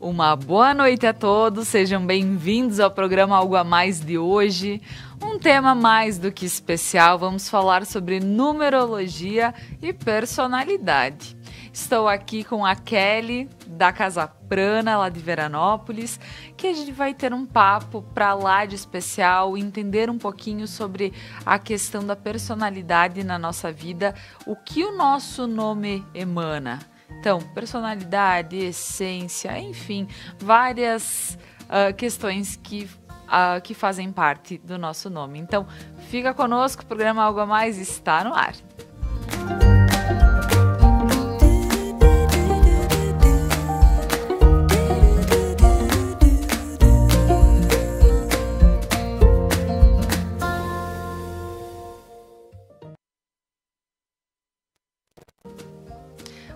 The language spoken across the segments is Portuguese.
Uma boa noite a todos, sejam bem-vindos ao programa Algo a Mais de hoje. Um tema mais do que especial, vamos falar sobre numerologia e personalidade. Estou aqui com a Kelly, da Casa Prana, lá de Veranópolis, que a gente vai ter um papo para lá de especial, entender um pouquinho sobre a questão da personalidade na nossa vida, o que o nosso nome emana. Então, personalidade, essência, enfim, várias questões que fazem parte do nosso nome. Então, fica conosco, o programa Algo a Mais está no ar.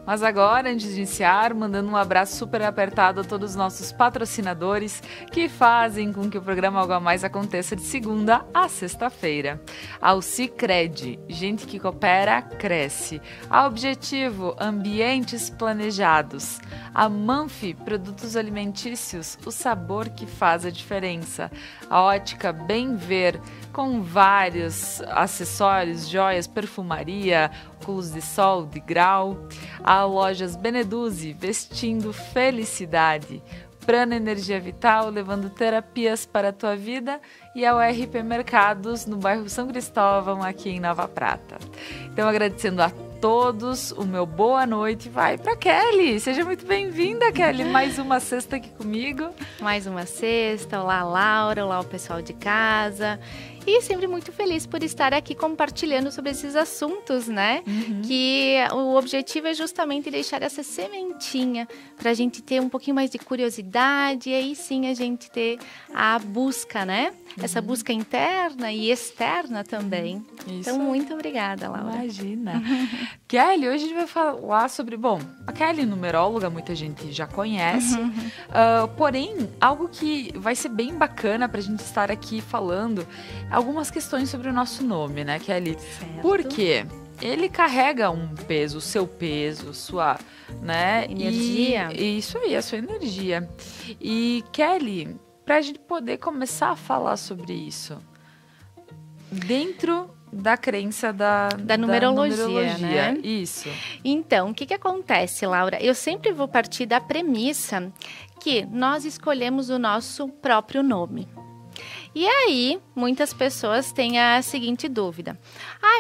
Mas agora, antes de iniciar, mandando um abraço super apertado a todos os nossos patrocinadores que fazem com que o programa Algo a Mais aconteça de segunda a sexta-feira. Ao Sicredi, gente que coopera, cresce. A Objetivo, ambientes planejados. A Manfi, produtos alimentícios, o sabor que faz a diferença. A Ótica Bem Ver, com vários acessórios, joias, perfumaria, óculos de sol, de grau. A Lojas Beneduzzi, vestindo felicidade. Prana Energia Vital, levando terapias para a tua vida. E a URP Mercados, no bairro São Cristóvão, aqui em Nova Prata. Então, agradecendo a todos, o meu boa noite vai para Kelly. Seja muito bem-vinda, Kelly. Mais uma sexta aqui comigo. Mais uma sexta. Olá, Laura. Olá, o pessoal de casa. E sempre muito feliz por estar aqui compartilhando sobre esses assuntos, né? Que o objetivo é justamente deixar essa sementinha para a gente ter um pouquinho mais de curiosidade e aí sim a gente ter a busca, né? Essa busca interna e externa também. Isso. Então, muito obrigada, Laura. Imagina. Kelly, hoje a gente vai falar sobre... Bom, a Kelly, numeróloga, muita gente já conhece. Porém, algo que vai ser bem bacana para a gente estar aqui falando... Algumas questões sobre o nosso nome, né, Kelly? Certo. Porque ele carrega um peso, o seu peso, sua, né? Energia. E isso aí, a sua energia. E, Kelly, para a gente poder começar a falar sobre isso, dentro da crença da numerologia, né? Isso. Então, o que acontece, Laura? Eu sempre vou partir da premissa que nós escolhemos o nosso próprio nome. E aí, muitas pessoas têm a seguinte dúvida.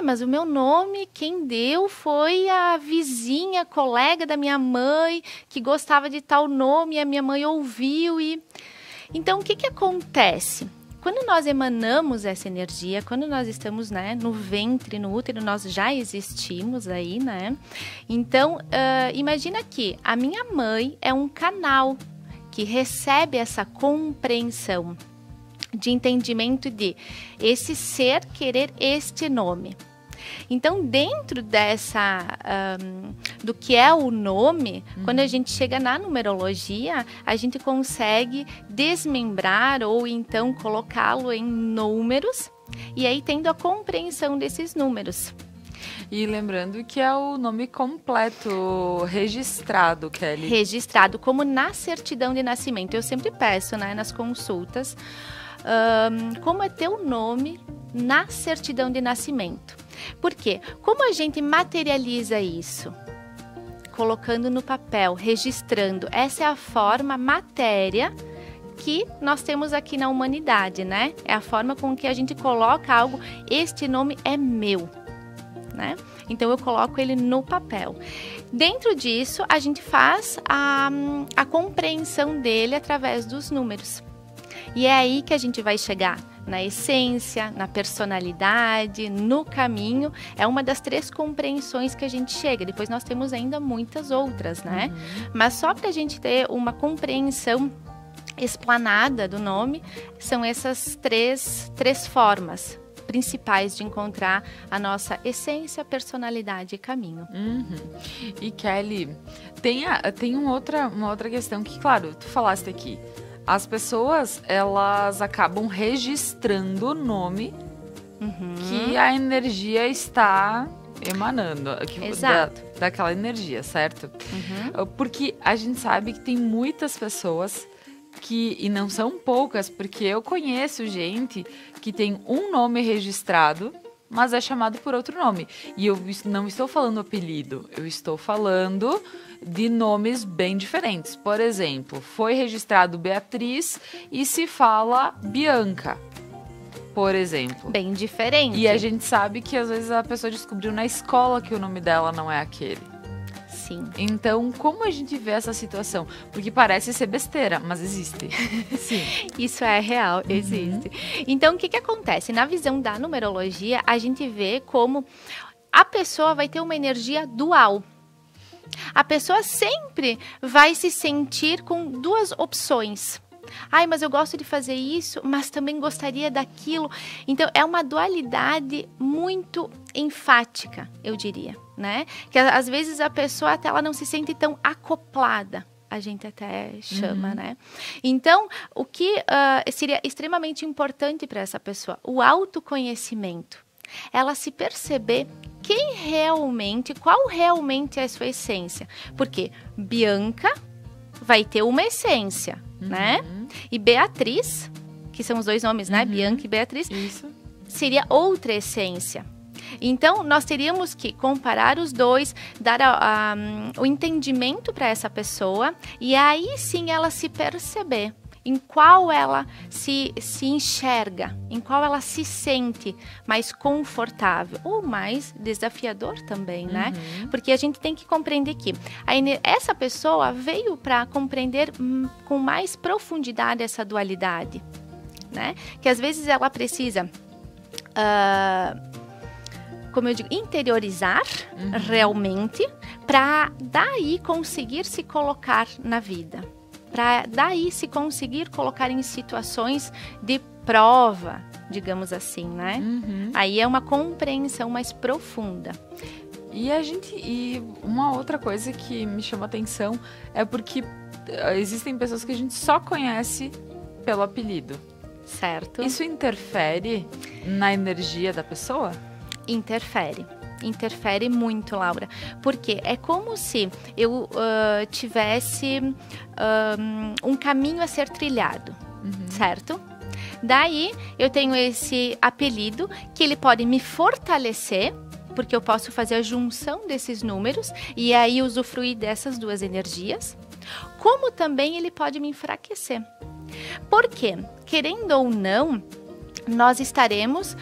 Mas o meu nome, quem deu foi a vizinha, colega da minha mãe, que gostava de tal nome, e a minha mãe ouviu e... Então, o que acontece? Quando nós emanamos essa energia, quando nós estamos, né, no ventre, no útero, nós já existimos aí, né? Então, imagina que a minha mãe é um canal que recebe essa compreensão de entendimento de esse ser querer este nome. Então, dentro dessa do que é o nome, quando a gente chega na numerologia, a gente consegue desmembrar ou então colocá-lo em números e aí tendo a compreensão desses números. E lembrando que é o nome completo, registrado, Kelly. Registrado, como na certidão de nascimento. Eu sempre peço, né, nas consultas, como é teu nome na certidão de nascimento. Por quê? Como a gente materializa isso? Colocando no papel, registrando. Essa é a forma matéria que nós temos aqui na humanidade, né? É a forma com que a gente coloca algo, este nome é meu, né? Então, eu coloco ele no papel. Dentro disso, a gente faz a compreensão dele através dos números. E é aí que a gente vai chegar na essência, na personalidade, no caminho. É uma das 3 compreensões que a gente chega. Depois nós temos ainda muitas outras, né? Mas só para a gente ter uma compreensão explanada do nome, são essas três formas principais de encontrar a nossa essência, personalidade e caminho. E Kelly, tem uma outra questão que, claro, tu falaste aqui. As pessoas, elas acabam registrando o nome que a energia está emanando. Exato. daquela energia, certo? Porque a gente sabe que tem muitas pessoas e não são poucas, porque eu conheço gente que tem um nome registrado, mas é chamado por outro nome. E eu não estou falando apelido, eu estou falando de nomes bem diferentes. Por exemplo, foi registrado Beatriz e se fala Bianca, por exemplo. Bem diferente. E a gente sabe que às vezes a pessoa descobriu na escola que o nome dela não é aquele. Sim. Então, como a gente vê essa situação? Porque parece ser besteira, mas existe. Sim. Isso é real, existe. Então, o que acontece? Na visão da numerologia, a gente vê como a pessoa vai ter uma energia dual. A pessoa sempre vai se sentir com duas opções. Ai, mas eu gosto de fazer isso, mas também gostaria daquilo. Então, é uma dualidade muito enfática, eu diria, né? Que às vezes a pessoa até ela não se sente tão acoplada. A gente até chama, né? Então, o que seria extremamente importante para essa pessoa? O autoconhecimento. Ela se perceber qual realmente é a sua essência. Porque Bianca vai ter uma essência, né? E Beatriz, que são os dois nomes, né? Bianca e Beatriz, isso, seria outra essência. Então, nós teríamos que comparar os dois, dar o entendimento para essa pessoa e aí sim ela se perceber em qual ela se enxerga, em qual ela se sente mais confortável ou mais desafiador também, né? Porque a gente tem que compreender que essa pessoa veio para compreender com mais profundidade essa dualidade, né? Que às vezes ela precisa, como eu digo, interiorizar realmente para daí conseguir se colocar na vida. Para daí se conseguir colocar em situações de prova, digamos assim, né? Aí é uma compreensão mais profunda. E uma outra coisa que me chama atenção é porque existem pessoas que a gente só conhece pelo apelido. Certo. Isso interfere na energia da pessoa? Interfere muito, Laura, porque é como se eu tivesse um caminho a ser trilhado, certo? Daí eu tenho esse apelido que ele pode me fortalecer, porque eu posso fazer a junção desses números e aí usufruir dessas duas energias, como também ele pode me enfraquecer. Por quê? Querendo ou não, nós estaremos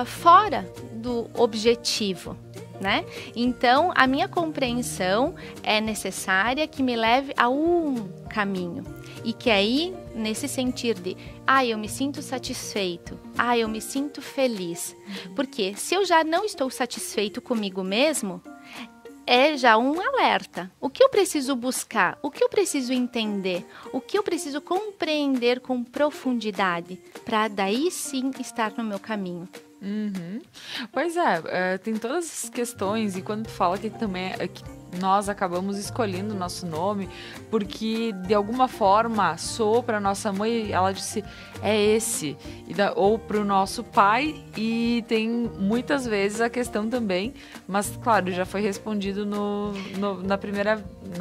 fora do objetivo, né? Então, a minha compreensão é necessária que me leve a um caminho. E que aí, nesse sentir de, eu me sinto satisfeito, eu me sinto feliz. Porque se eu já não estou satisfeito comigo mesmo, é já um alerta. O que eu preciso buscar? O que eu preciso entender? O que eu preciso compreender com profundidade? Para daí sim estar no meu caminho. Pois é, tem todas essas questões, e quando tu fala que também que nós acabamos escolhendo o nosso nome porque de alguma forma soou para nossa mãe e ela disse é esse, ou para o nosso pai, e tem muitas vezes a questão também, mas claro, já foi respondido na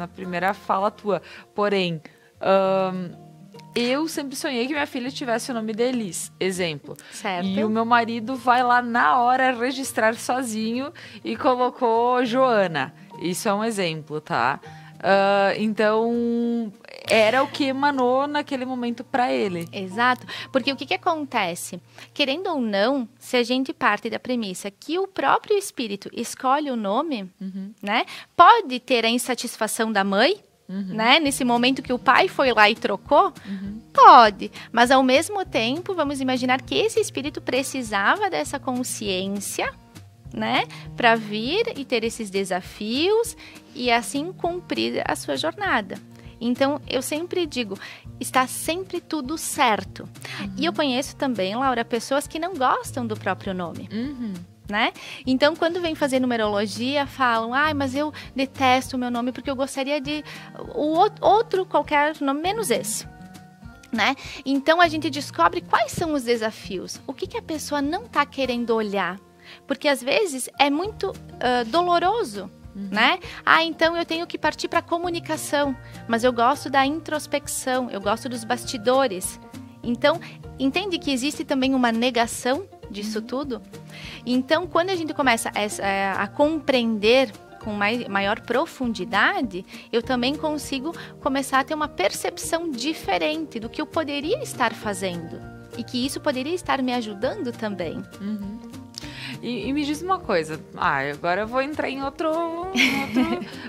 primeira fala tua, porém eu sempre sonhei que minha filha tivesse o nome de Elis, exemplo. Certo. E o meu marido vai lá na hora registrar sozinho e colocou Joana. Isso é um exemplo, tá? Então, era o que emanou naquele momento para ele. Exato. Porque o que acontece? Querendo ou não, se a gente parte da premissa que o próprio espírito escolhe o nome, né? Pode ter a insatisfação da mãe, né? Nesse momento que o pai foi lá e trocou, pode. Mas ao mesmo tempo, vamos imaginar que esse espírito precisava dessa consciência, né? Para vir e ter esses desafios e assim cumprir a sua jornada. Então, eu sempre digo, está sempre tudo certo. E eu conheço também, Laura, pessoas que não gostam do próprio nome. Né? Então, quando vem fazer numerologia, falam, mas eu detesto o meu nome porque eu gostaria de outro qualquer nome, menos esse. Né? Então, a gente descobre quais são os desafios, o que a pessoa não está querendo olhar. Porque, às vezes, é muito doloroso né? Ah, então eu tenho que partir para a comunicação, mas eu gosto da introspecção, eu gosto dos bastidores. Então, entende que existe também uma negação disso tudo? Então, quando a gente começa a compreender com maior profundidade, eu também consigo começar a ter uma percepção diferente do que eu poderia estar fazendo. E que isso poderia estar me ajudando também. E me diz uma coisa, agora eu vou entrar em outro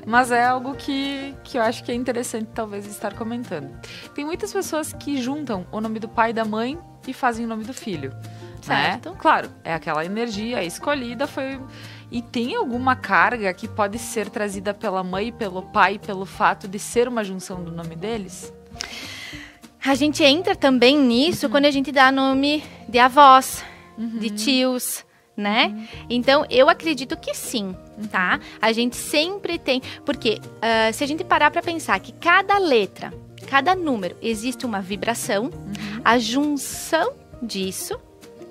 mas é algo que eu acho que é interessante talvez estar comentando. Tem muitas pessoas que juntam o nome do pai e da mãe e fazem o nome do filho. Certo. Né? Claro, é aquela energia escolhida, E tem alguma carga que pode ser trazida pela mãe e pelo pai pelo fato de ser uma junção do nome deles? A gente entra também nisso quando a gente dá nome de avós, de tios, né? Então, eu acredito que sim, tá? A gente sempre tem... Porque se a gente parar para pensar que cada letra, cada número, existe uma vibração, a junção disso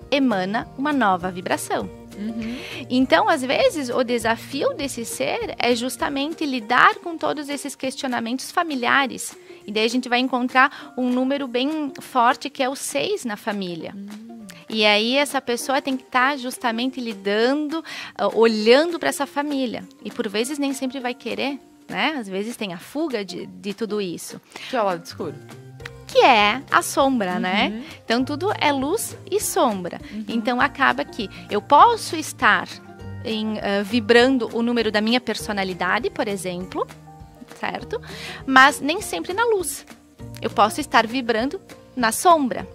emana uma nova vibração. Então, às vezes, o desafio desse ser é justamente lidar com todos esses questionamentos familiares. E daí a gente vai encontrar um número bem forte, que é o 6 na família. E aí essa pessoa tem que estar justamente lidando, olhando para essa família. E por vezes nem sempre vai querer, né? Às vezes tem a fuga de tudo isso. Que é o lado escuro. Que é a sombra, né? Então, tudo é luz e sombra. Então, acaba que eu posso estar vibrando o número da minha personalidade, por exemplo, certo? Mas nem sempre na luz. Eu posso estar vibrando na sombra,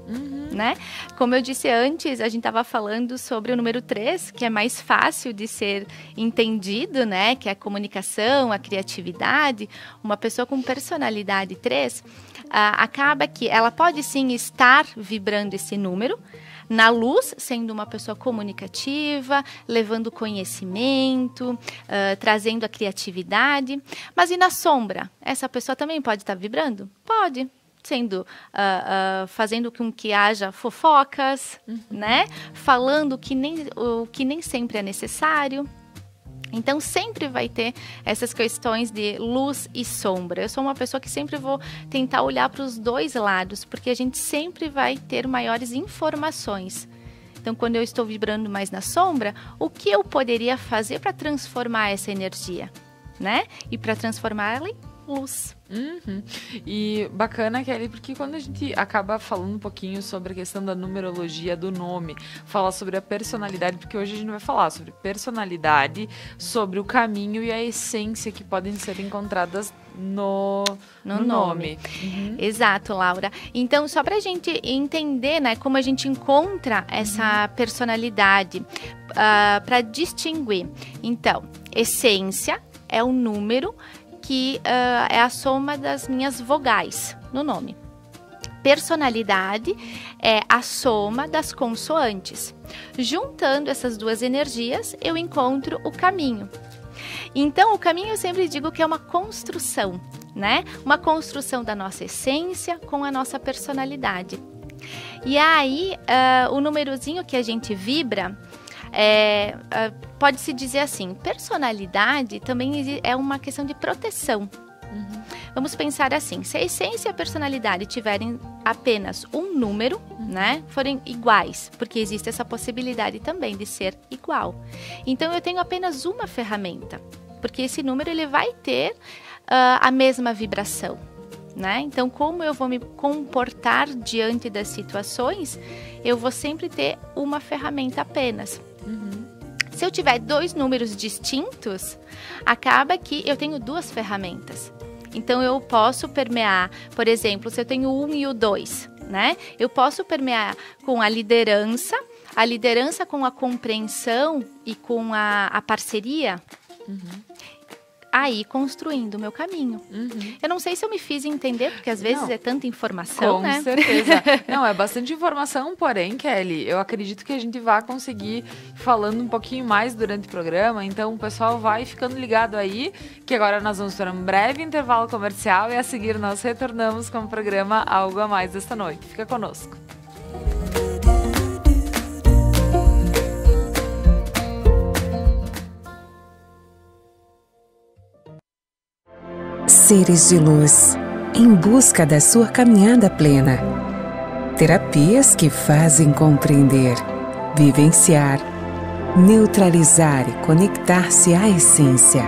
né? Como eu disse antes, a gente estava falando sobre o número 3, que é mais fácil de ser entendido, né? Que é a comunicação, a criatividade. Uma pessoa com personalidade 3... acaba que ela pode sim estar vibrando esse número na luz, sendo uma pessoa comunicativa, levando conhecimento, trazendo a criatividade. Mas e na sombra? Essa pessoa também pode estar vibrando? Pode. Fazendo com que haja fofocas, né? Falando o que nem sempre é necessário. Então, sempre vai ter essas questões de luz e sombra. Eu sou uma pessoa que sempre vou tentar olhar para os dois lados, porque a gente sempre vai ter maiores informações. Então, quando eu estou vibrando mais na sombra, o que eu poderia fazer para transformar essa energia, né? E para transformá-la em luz. E bacana, Kelly, porque quando a gente acaba falando um pouquinho sobre a questão da numerologia do nome, falar sobre a personalidade, porque hoje a gente vai falar sobre personalidade, sobre o caminho e a essência que podem ser encontradas no nome. Exato, Laura. Então, só pra gente entender, né, como a gente encontra essa personalidade, para distinguir. Então, essência é o número que é a soma das minhas vogais no nome. Personalidade é a soma das consoantes. Juntando essas duas energias, eu encontro o caminho. Então, o caminho eu sempre digo que é uma construção, né? Uma construção da nossa essência com a nossa personalidade. E aí, o númerozinho que a gente vibra, pode-se dizer assim, personalidade também é uma questão de proteção. Vamos pensar assim, se a essência e a personalidade tiverem apenas um número, né, forem iguais, porque existe essa possibilidade também de ser igual. Então, eu tenho apenas uma ferramenta, porque esse número ele vai ter a mesma vibração, né? Então, como eu vou me comportar diante das situações, eu vou sempre ter uma ferramenta apenas. Se eu tiver dois números distintos, acaba que eu tenho duas ferramentas. Então, eu posso permear, por exemplo, se eu tenho o 1 e o 2, né? Eu posso permear com a liderança com a compreensão e com a parceria, aí construindo o meu caminho. Eu não sei se eu me fiz entender, porque às vezes é tanta informação, né? Com certeza. Não, é bastante informação, porém, Kelly, eu acredito que a gente vai conseguir falando um pouquinho mais durante o programa, então o pessoal vai ficando ligado aí, que agora nós vamos para um breve intervalo comercial e a seguir nós retornamos com o programa Algo a Mais esta noite. Fica conosco. Seres de luz, em busca da sua caminhada plena. Terapias que fazem compreender, vivenciar, neutralizar e conectar-se à essência.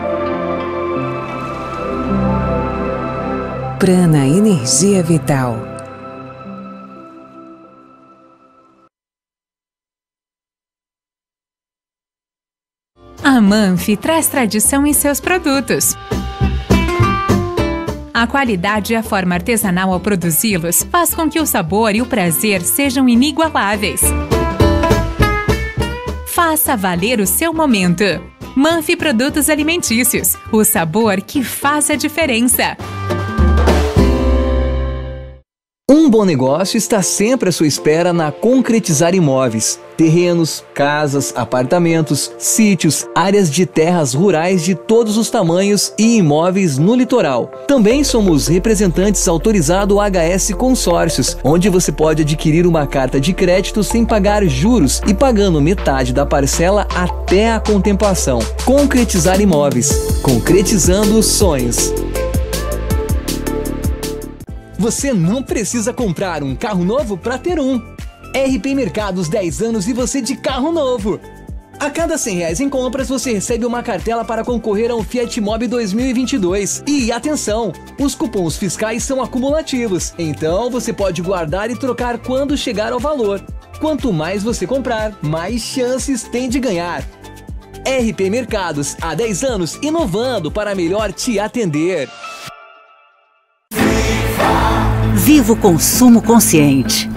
Prana Energia Vital. A Manfi traz tradição em seus produtos. A qualidade e a forma artesanal ao produzi-los faz com que o sabor e o prazer sejam inigualáveis. Faça valer o seu momento. Manfi Produtos Alimentícios, o sabor que faz a diferença. Um bom negócio está sempre à sua espera na Concretizar Imóveis. Terrenos, casas, apartamentos, sítios, áreas de terras rurais de todos os tamanhos e imóveis no litoral. Também somos representantes autorizados HS Consórcios, onde você pode adquirir uma carta de crédito sem pagar juros e pagando metade da parcela até a contemplação. Concretizar Imóveis, concretizando sonhos. Você não precisa comprar um carro novo para ter um. RP Mercados 10 anos e você de carro novo. A cada R$100 em compras, você recebe uma cartela para concorrer a um Fiat Mobi 2022. E atenção, os cupons fiscais são acumulativos, então você pode guardar e trocar quando chegar ao valor. Quanto mais você comprar, mais chances tem de ganhar. RP Mercados, há 10 anos, inovando para melhor te atender. Viva o consumo consciente.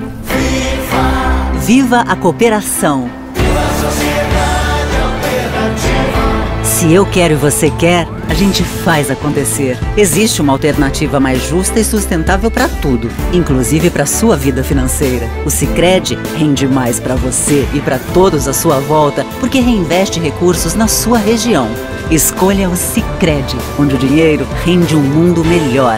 Viva a cooperação. Viva a sociedade alternativa. Se eu quero e você quer, a gente faz acontecer. Existe uma alternativa mais justa e sustentável para tudo, inclusive para sua vida financeira. O Sicredi rende mais para você e para todos à sua volta, porque reinveste recursos na sua região. Escolha o Sicredi, onde o dinheiro rende um mundo melhor.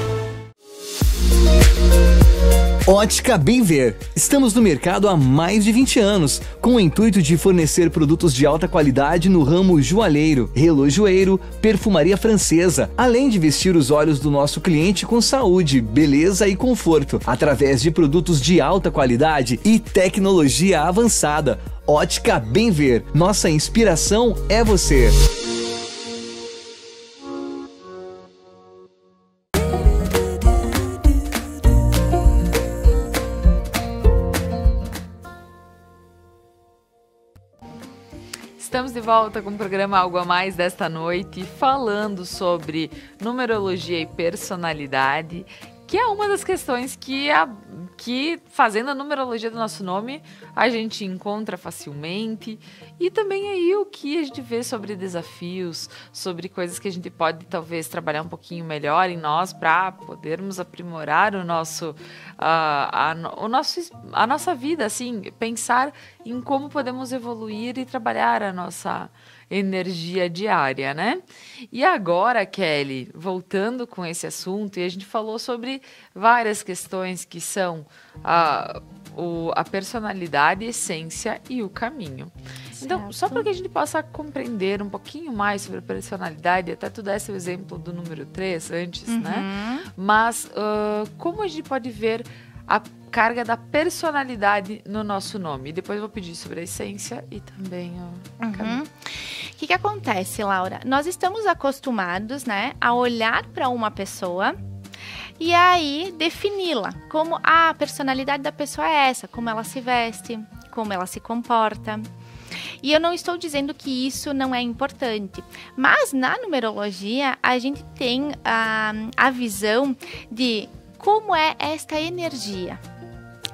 Ótica Bem Ver. Estamos no mercado há mais de 20 anos, com o intuito de fornecer produtos de alta qualidade no ramo joalheiro, relojoeiro, perfumaria francesa, além de vestir os olhos do nosso cliente com saúde, beleza e conforto, através de produtos de alta qualidade e tecnologia avançada. Ótica Bem Ver. Nossa inspiração é você. Estamos de volta com o programa Algo a Mais desta noite, falando sobre numerologia e personalidade, que é uma das questões que fazendo a numerologia do nosso nome, a gente encontra facilmente. E também aí o que a gente vê sobre desafios, sobre coisas que a gente pode talvez trabalhar um pouquinho melhor em nós para podermos aprimorar a nossa vida, assim, pensar em como podemos evoluir e trabalhar a nossa energia diária, né? E agora, Kelly, voltando com esse assunto, e a gente falou sobre várias questões que são a personalidade, a essência e o caminho. Então, só para que a gente possa compreender um pouquinho mais sobre a personalidade, até tu desse o exemplo do número 3 antes, né? Mas como a gente pode ver a carga da personalidade no nosso nome? E depois eu vou pedir sobre a essência e também o caminho. O que acontece, Laura? Nós estamos acostumados, né, a olhar para uma pessoa e aí defini-la como a personalidade da pessoa é essa, como ela se veste, como ela se comporta. E eu não estou dizendo que isso não é importante, mas na numerologia a gente tem a visão de como é esta energia,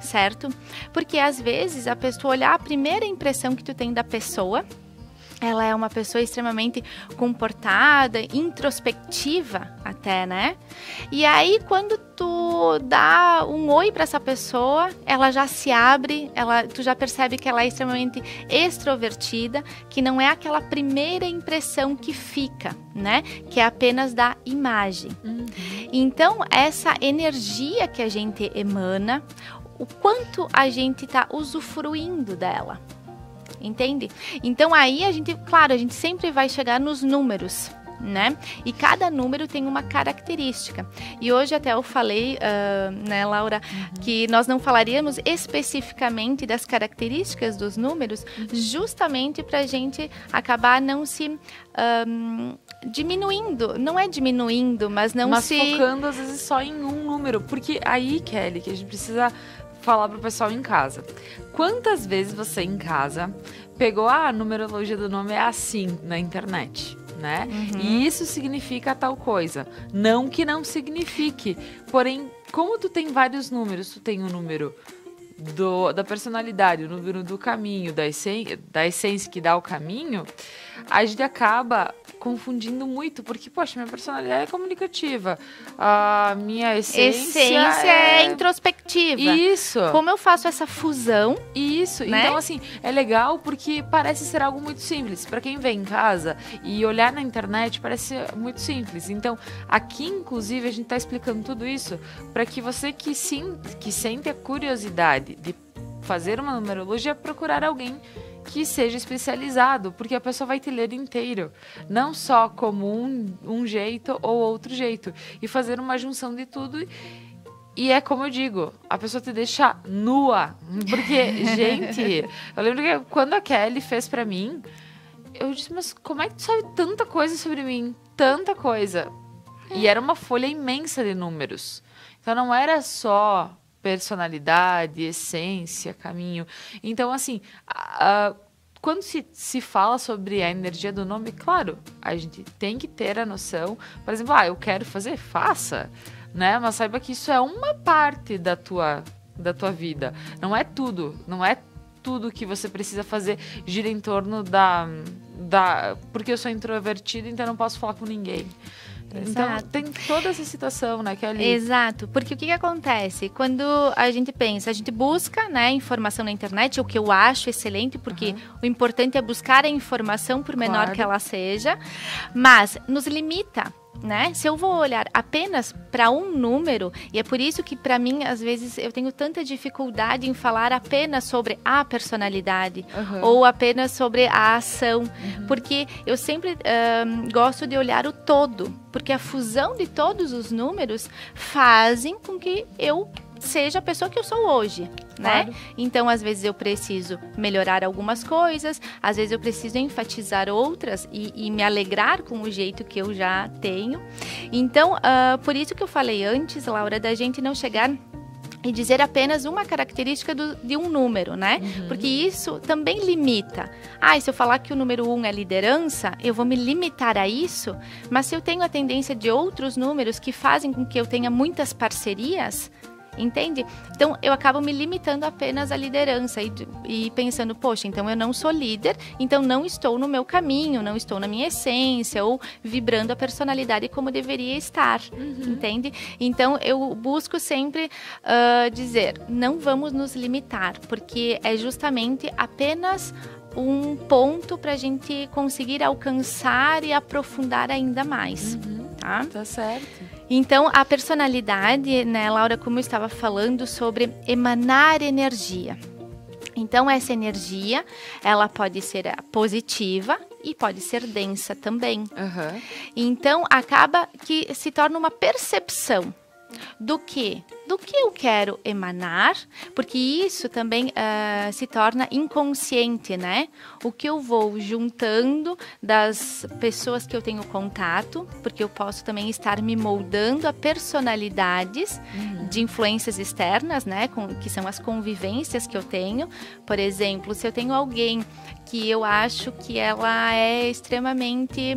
certo? Porque às vezes a pessoa olhar a primeira impressão que tu tem da pessoa, ela é uma pessoa extremamente comportada, introspectiva até, né? E aí, quando tu dá um oi para essa pessoa, ela já se abre, tu já percebe que ela é extremamente extrovertida, que não é aquela primeira impressão que fica, né? Que é apenas da imagem. Então, essa energia que a gente emana, o quanto a gente está usufruindo dela. Entende? Então aí a gente sempre vai chegar nos números, né? E cada número tem uma característica. E hoje até eu falei, né, Laura, que nós não falaríamos especificamente das características dos números, justamente para a gente acabar não se diminuindo, não é diminuindo, mas focando às vezes só em um número, porque aí, Kelly, que a gente precisa falar pro pessoal em casa. Quantas vezes você em casa pegou a numerologia do nome é assim na internet, né? E isso significa tal coisa. Não que não signifique. Porém, como tu tem vários números, tu tem o número da personalidade, o número do caminho, da essência que dá o caminho, a gente acaba confundindo muito, porque, poxa, minha personalidade é comunicativa, a minha essência é introspectiva. Isso. Como eu faço essa fusão? Isso. Né? Então, assim, é legal porque parece ser algo muito simples. Para quem vem em casa e olhar na internet, parece muito simples. Então, aqui, inclusive, a gente tá explicando tudo isso para que você que sente a curiosidade de fazer uma numerologia, procurar alguém que seja especializado, porque a pessoa vai te ler inteiro, não só como um jeito ou outro jeito, e fazer uma junção de tudo. E é como eu digo, a pessoa te deixa nua, porque, gente, eu lembro que quando a Kelly fez pra mim, eu disse, mas como é que tu sabe tanta coisa sobre mim? Tanta coisa. E era uma folha imensa de números. Então não era só personalidade, essência, caminho. Então, assim, quando se fala sobre a energia do nome, claro, a gente tem que ter a noção. Por exemplo, eu quero fazer, faça, né? Mas saiba que isso é uma parte da tua vida. Não é tudo. Não é tudo que você precisa fazer gira em torno porque eu sou introvertida, então eu não posso falar com ninguém. Então, tem toda essa situação, né, Kelly? Exato, porque o que acontece? Quando a gente pensa, a gente busca, né, informação na internet, o que eu acho excelente, porque o importante é buscar a informação, por menor que ela seja, mas nos limita. Né? Se eu vou olhar apenas para um número, e é por isso que para mim às vezes eu tenho tanta dificuldade em falar apenas sobre a personalidade ou apenas sobre a ação, porque eu sempre gosto de olhar o todo, porque a fusão de todos os números fazem com que eu seja a pessoa que eu sou hoje, né? Claro. Então, às vezes eu preciso melhorar algumas coisas, às vezes eu preciso enfatizar outras e me alegrar com o jeito que eu já tenho. Então, por isso que eu falei antes, Laura, da gente não chegar e dizer apenas uma característica de um número, né? Porque isso também limita. Se eu falar que o número 1 é liderança, eu vou me limitar a isso, mas se eu tenho a tendência de outros números que fazem com que eu tenha muitas parcerias, entende? Então, eu acabo me limitando apenas à liderança e pensando, poxa, então eu não sou líder, então não estou no meu caminho, não estou na minha essência ou vibrando a personalidade como deveria estar, entende? Então, eu busco sempre dizer, não vamos nos limitar, porque é justamente apenas um ponto para a gente conseguir alcançar e aprofundar ainda mais. Tá certo. Então, a personalidade, né, Laura, como eu estava falando sobre emanar energia. Então, essa energia, ela pode ser positiva e pode ser densa também. Então, acaba que se torna uma percepção do que eu quero emanar, porque isso também se torna inconsciente, né? O que eu vou juntando das pessoas que eu tenho contato, porque eu posso também estar me moldando a personalidades de influências externas, né? Que são as convivências que eu tenho. Por exemplo, se eu tenho alguém que eu acho que ela é extremamente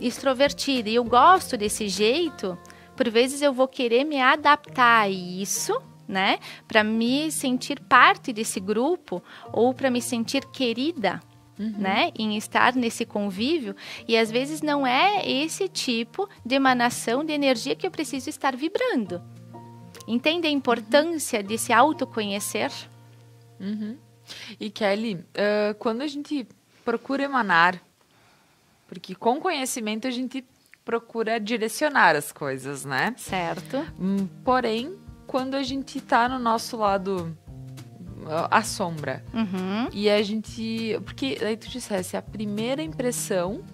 extrovertida e eu gosto desse jeito, por vezes eu vou querer me adaptar a isso, né? Para me sentir parte desse grupo ou para me sentir querida, né? Em estar nesse convívio. E às vezes não é esse tipo de emanação de energia que eu preciso estar vibrando. Entende a importância de se autoconhecer? E Kelly, quando a gente procura emanar, porque com conhecimento a gente procura direcionar as coisas, né? Certo. Porém, quando a gente tá no nosso lado, a sombra, e a gente... Porque aí tu dissesse, a primeira impressão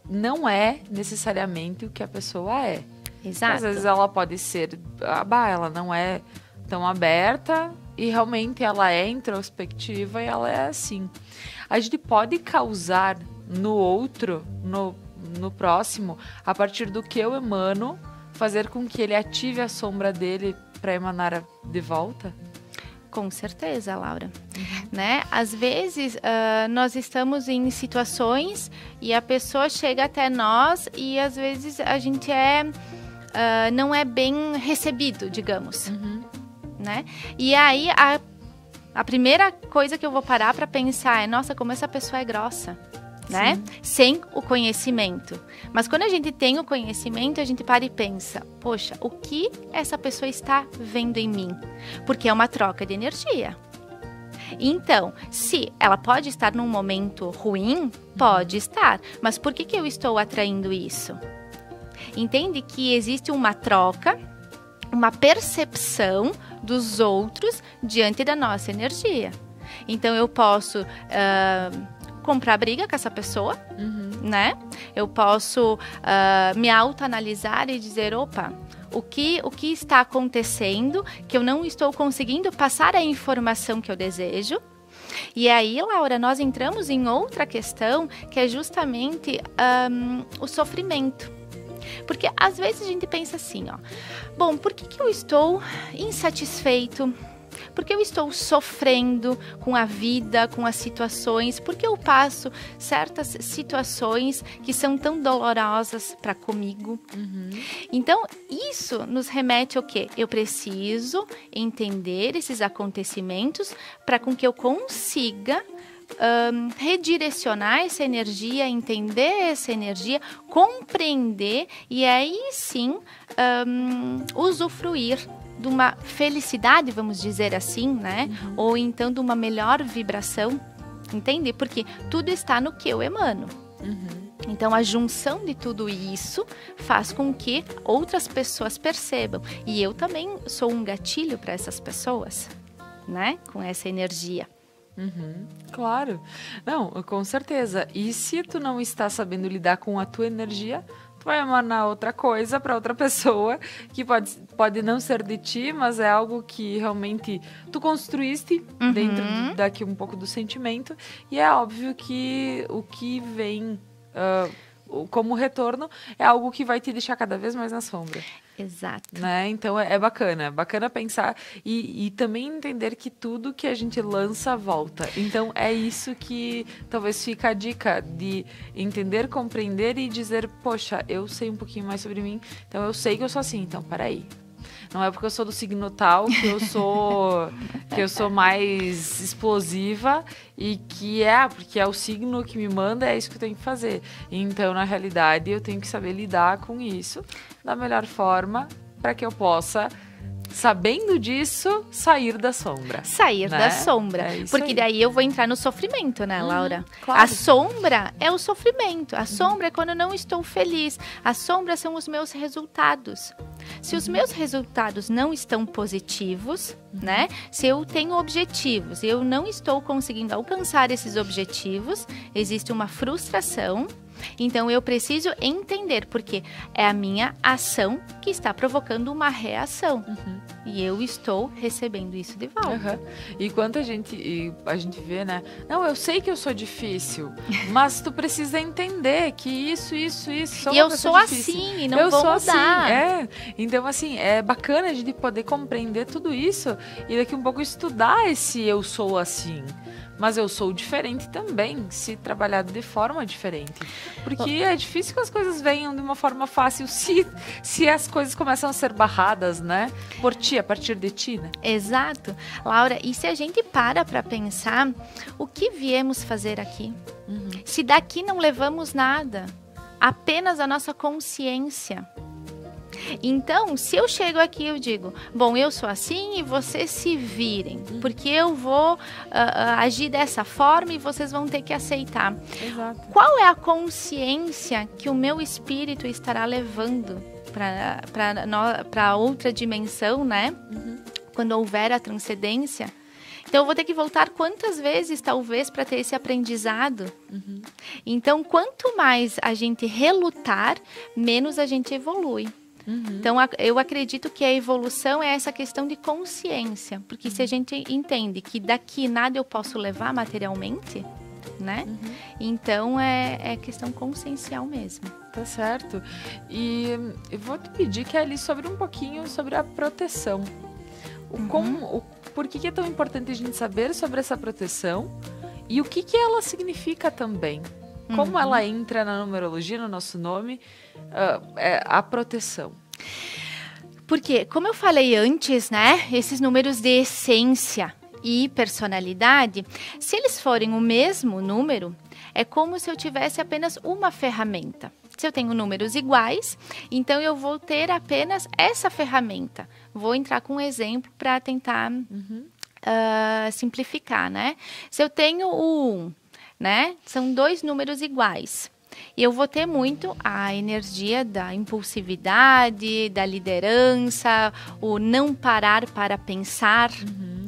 não é necessariamente o que a pessoa é. Exato. Às vezes ela pode ser, ela não é tão aberta e realmente ela é introspectiva e ela é assim. A gente pode causar no outro, no próximo, a partir do que eu emano, fazer com que ele ative a sombra dele para emanar de volta? Com certeza, Laura. Né? Às vezes, nós estamos em situações e a pessoa chega até nós e às vezes a gente não é bem recebido, digamos. Né? E aí, a primeira coisa que eu vou parar para pensar é, nossa, como essa pessoa é grossa. Né? Sem o conhecimento. Mas quando a gente tem o conhecimento, a gente para e pensa, poxa, o que essa pessoa está vendo em mim? Porque é uma troca de energia. Então, se ela pode estar num momento ruim, pode estar. Mas por que eu estou atraindo isso? Entende que existe uma troca, uma percepção dos outros diante da nossa energia. Então, eu posso comprar briga com essa pessoa, né? Eu posso me autoanalisar e dizer, opa, o que está acontecendo que eu não estou conseguindo passar a informação que eu desejo. E aí, Laura, nós entramos em outra questão que é justamente o sofrimento. Porque às vezes a gente pensa assim, ó, bom, por que eu estou insatisfeito? Por que eu estou sofrendo com a vida, com as situações? Por que eu passo certas situações que são tão dolorosas para comigo? Então, isso nos remete ao quê? Eu preciso entender esses acontecimentos para com que eu consiga redirecionar essa energia, entender essa energia, compreender e aí sim usufruir de uma felicidade, vamos dizer assim, né? Ou então de uma melhor vibração, entende? Porque tudo está no que eu emano. Então, a junção de tudo isso faz com que outras pessoas percebam. E eu também sou um gatilho para essas pessoas, né? Com essa energia. Claro. Não, com certeza. E se tu não está sabendo lidar com a tua energia, tu vai emanar outra coisa para outra pessoa que pode não ser de ti, mas é algo que realmente tu construíste dentro daqui um pouco do sentimento. E é óbvio que o que vem como retorno é algo que vai te deixar cada vez mais na sombra. Exato. Né? Então é bacana pensar e também entender que tudo que a gente lança volta. Então é isso que talvez fica a dica de entender, compreender e dizer, poxa, eu sei um pouquinho mais sobre mim, então eu sei que eu sou assim, então peraí. Não é porque eu sou do signo tal que eu sou mais explosiva e porque é o signo que me manda, é isso que eu tenho que fazer. Então, na realidade, eu tenho que saber lidar com isso da melhor forma para que eu possa, sabendo disso, sair da sombra. Sair da sombra. Porque aí. Daí eu vou entrar no sofrimento, né, Laura? Claro. A sombra é o sofrimento. A sombra é quando eu não estou feliz. A sombra são os meus resultados. Se os meus resultados não estão positivos, né? Se eu tenho objetivos e eu não estou conseguindo alcançar esses objetivos, existe uma frustração. Então, eu preciso entender, porque é a minha ação que está provocando uma reação. E eu estou recebendo isso de volta. E quando a gente vê, né? Não, eu sei que eu sou difícil, mas tu precisa entender que isso. E eu sou assim, e não vou mudar. Assim, Então, assim, é bacana a gente poder compreender tudo isso e daqui um pouco estudar esse eu sou assim. Mas eu sou diferente também, se trabalhado de forma diferente. Porque é difícil que as coisas venham de uma forma fácil se as coisas começam a ser barradas, né? Por ti, a partir de ti, né? Exato. Laura, e se a gente para pensar, o que viemos fazer aqui? Se daqui não levamos nada, apenas a nossa consciência. Então, se eu chego aqui e eu digo, bom, eu sou assim e vocês se virem, porque eu vou agir dessa forma e vocês vão ter que aceitar. Exato. Qual é a consciência que o meu espírito estará levando para outra dimensão, né? Quando houver a transcendência. Então, eu vou ter que voltar quantas vezes, talvez, para ter esse aprendizado. Então, quanto mais a gente relutar, menos a gente evolui. Então, eu acredito que a evolução é essa questão de consciência. Porque se a gente entende que daqui nada eu posso levar materialmente, né? Então, é questão consciencial mesmo. Tá certo. E eu vou te pedir, Kelly, sobre um pouquinho sobre a proteção. Por que é tão importante a gente saber sobre essa proteção e o que ela significa também? Como ela entra na numerologia, no nosso nome, a proteção? Porque, como eu falei antes, né, esses números de essência e personalidade, se eles forem o mesmo número, é como se eu tivesse apenas uma ferramenta. Se eu tenho números iguais, então eu vou ter apenas essa ferramenta. Vou entrar com um exemplo para tentar simplificar, né? Se eu tenho o 1, né? São 2 números iguais. E eu vou ter muito a energia da impulsividade, da liderança, o não parar para pensar,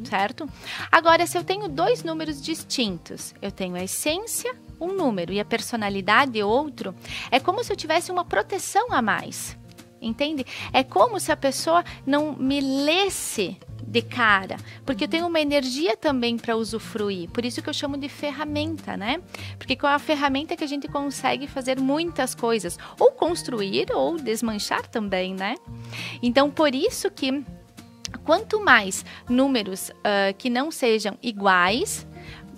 certo? Agora, se eu tenho 2 números distintos, eu tenho a essência, um número, e a personalidade, outro, é como se eu tivesse uma proteção a mais, entende? É como se a pessoa não me lesse de cara, porque eu tenho uma energia também para usufruir, por isso que eu chamo de ferramenta, né? Porque com a ferramenta que a gente consegue fazer muitas coisas, ou construir ou desmanchar também, né? Então, por isso que quanto mais números que não sejam iguais,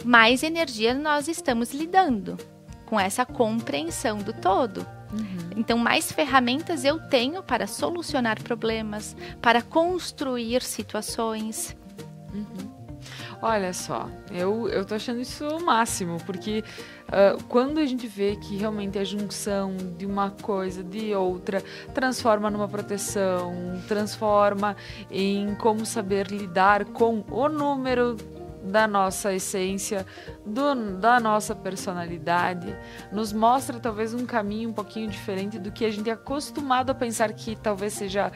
mais energia nós estamos lidando com essa compreensão do todo. Então, mais ferramentas eu tenho para solucionar problemas, para construir situações. Olha só, eu tô achando isso o máximo, porque quando a gente vê que realmente a junção de uma coisa de outra transforma numa proteção, transforma em como saber lidar com o número da nossa essência, da nossa personalidade, nos mostra talvez um caminho um pouquinho diferente do que a gente é acostumado a pensar que talvez seja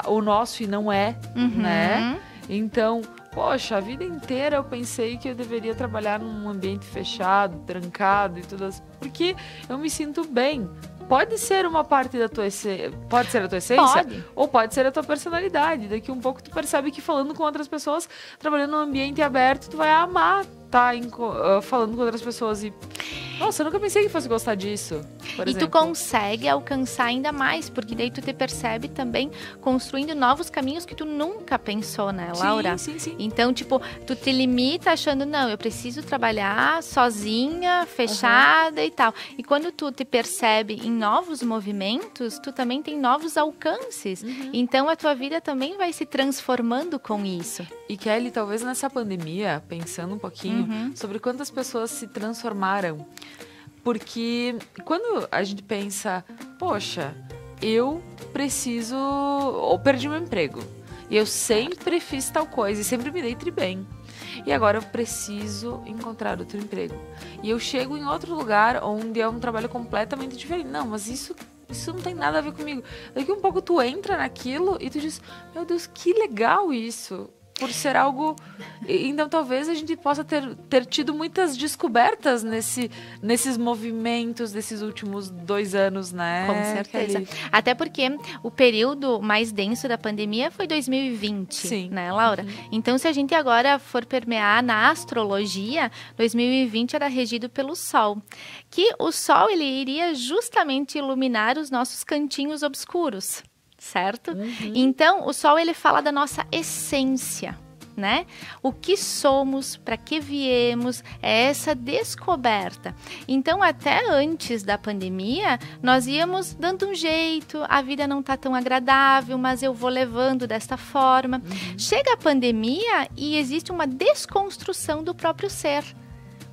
o nosso e não é, né? Então, poxa, a vida inteira eu pensei que eu deveria trabalhar num ambiente fechado, trancado e tudo assim, porque eu me sinto bem. Pode ser uma parte da tua essência, pode ser a tua essência, ou pode ser a tua personalidade. Daqui um pouco tu percebe que falando com outras pessoas, trabalhando num ambiente aberto, tu vai amar estar falando com outras pessoas e... Nossa, eu nunca pensei que fosse gostar disso, por exemplo. Tu consegue alcançar ainda mais, porque daí tu te percebe também construindo novos caminhos que tu nunca pensou, né, Laura? Sim. Então, tipo, tu te limita achando, não, eu preciso trabalhar sozinha, fechada e tal. E quando tu te percebe em novos movimentos, tu também tem novos alcances. Então, a tua vida também vai se transformando com isso. E Kelly, talvez nessa pandemia, pensando um pouquinho sobre quantas pessoas se transformaram. Porque quando a gente pensa, poxa, eu preciso, ou perdi meu emprego, e eu sempre fiz tal coisa, e sempre me dei bem, e agora eu preciso encontrar outro emprego. E eu chego em outro lugar onde é um trabalho completamente diferente. Não, mas isso não tem nada a ver comigo. Daqui um pouco tu entra naquilo e tu diz, meu Deus, que legal isso. Por ser algo... Então, talvez a gente possa ter tido muitas descobertas nesses movimentos desses últimos 2 anos, né? Com certeza. Kelly? Até porque o período mais denso da pandemia foi 2020, né, Laura? Então, se a gente agora for permear na astrologia, 2020 era regido pelo Sol. Que o Sol, ele iria justamente iluminar os nossos cantinhos obscuros. Certo? Então, o Sol, ele fala da nossa essência, né? O que somos, para que viemos, é essa descoberta. Então, até antes da pandemia, nós íamos dando um jeito, a vida não tá tão agradável, mas eu vou levando desta forma. Chega a pandemia e existe uma desconstrução do próprio ser.